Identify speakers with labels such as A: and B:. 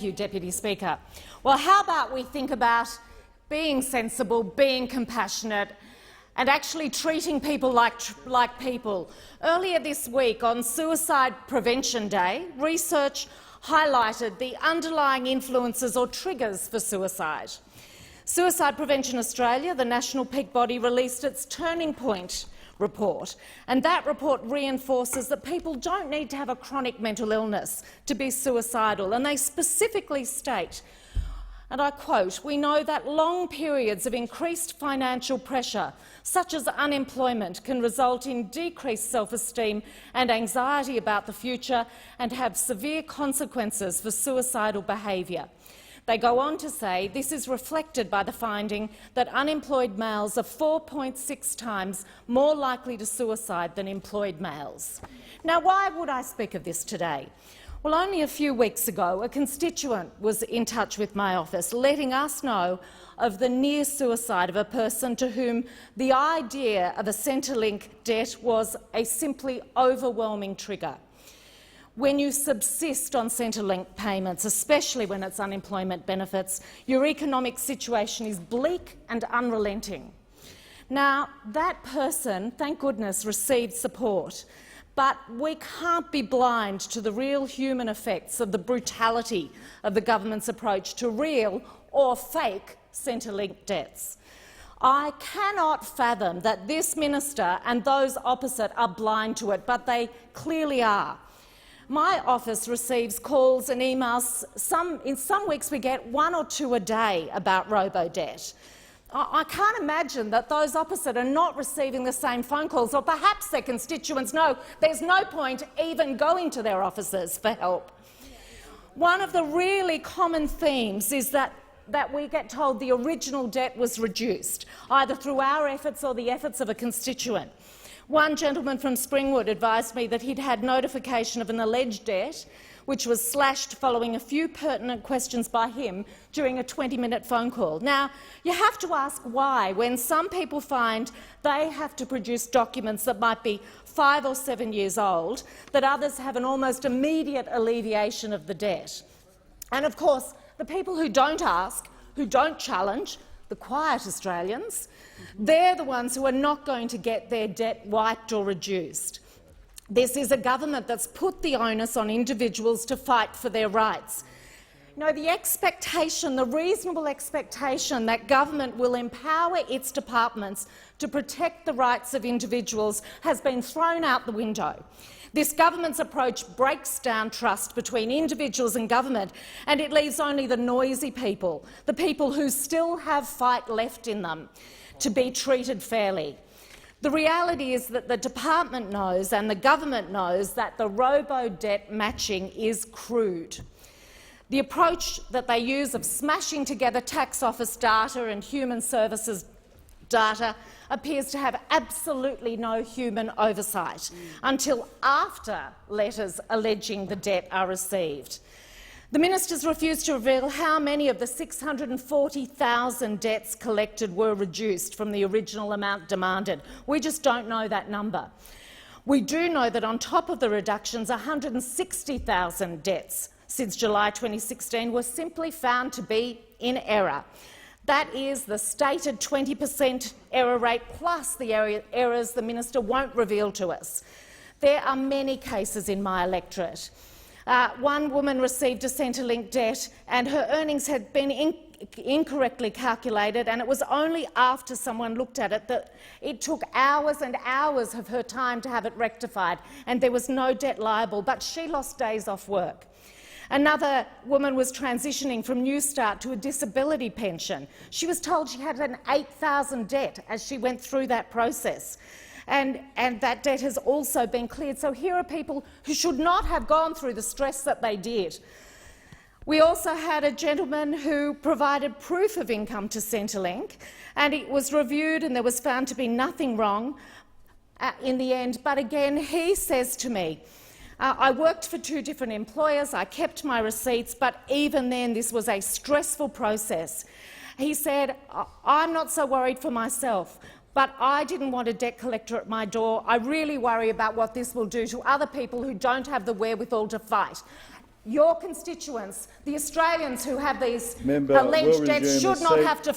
A: Thank you, Deputy Speaker. Well, how about we think about being sensible, being compassionate and actually treating people like people. Earlier this week, on Suicide Prevention Day, research highlighted the underlying influences or triggers for suicide. Suicide Prevention Australia, the national peak body, released its Turning Point report, and that report reinforces that people don't need to have a chronic mental illness to be suicidal, and they specifically state, and I quote, "We know that long periods of increased financial pressure, such as unemployment, can result in decreased self-esteem and anxiety about the future and have severe consequences for suicidal behaviour." They go on to say this is reflected by the finding that unemployed males are 4.6 times more likely to suicide than employed males. Now, why would I speak of this today? Well, only a few weeks ago, a constituent was in touch with my office, letting us know of the near suicide of a person to whom the idea of a Centrelink debt was a simply overwhelming trigger. When you subsist on Centrelink payments, especially when it's unemployment benefits, your economic situation is bleak and unrelenting. Now, that person, thank goodness, received support, but we can't be blind to the real human effects of the brutality of the government's approach to real or fake Centrelink debts. I cannot fathom that this minister and those opposite are blind to it, but they clearly are. My office receives calls and emails. In some weeks we get 1 or 2 a day about Robodebt. I can't imagine that those opposite are not receiving the same phone calls, or perhaps their constituents know there's no point even going to their offices for help. One of the really common themes is that we get told the original debt was reduced, either through our efforts or the efforts of a constituent. One gentleman from Springwood advised me that he'd had notification of an alleged debt which was slashed following a few pertinent questions by him during a 20-minute phone call. Now, you have to ask why, when some people find they have to produce documents that might be 5 or 7 years old, that others have an almost immediate alleviation of the debt. And of course, the people who don't ask, who don't challenge, the quiet Australians, they're the ones who are not going to get their debt wiped or reduced. This is a government that's put the onus on individuals to fight for their rights. You know, the expectation, the reasonable expectation that government will empower its departments to protect the rights of individuals has been thrown out the window. This government's approach breaks down trust between individuals and government, and it leaves only the noisy people, the people who still have fight left in them, to be treated fairly. The reality is that the department knows and the government knows that the robo-debt matching is crude. The approach that they use of smashing together tax office data and human services data appears to have absolutely no human oversight until after letters alleging the debt are received. The ministers refused to reveal how many of the 640,000 debts collected were reduced from the original amount demanded. We just don't know that number. We do know that on top of the reductions, 160,000 debts since July 2016 were simply found to be in error. That is the stated 20% error rate plus the errors the minister won't reveal to us. There are many cases in my electorate. One woman received a Centrelink debt and her earnings had been incorrectly calculated, and it was only after someone looked at it that it took hours and hours of her time to have it rectified, and there was no debt liable, but she lost days off work. Another woman was transitioning from New Start to a disability pension. She was told she had an $8,000 debt as she went through that process, and that debt has also been cleared. So here are people who should not have gone through the stress that they did. We also had a gentleman who provided proof of income to Centrelink, and it was reviewed and there was found to be nothing wrong in the end. But again, he says to me, I worked for 2 different employers, I kept my receipts, but even then this was a stressful process. He said, I'm not so worried for myself, but I didn't want a debt collector at my door. I really worry about what this will do to other people who don't have the wherewithal to fight. your constituents, the Australians who have these
B: Member,
A: alleged
B: will
A: deaths,
B: resume
A: should
B: a
A: not
B: seat.
A: have to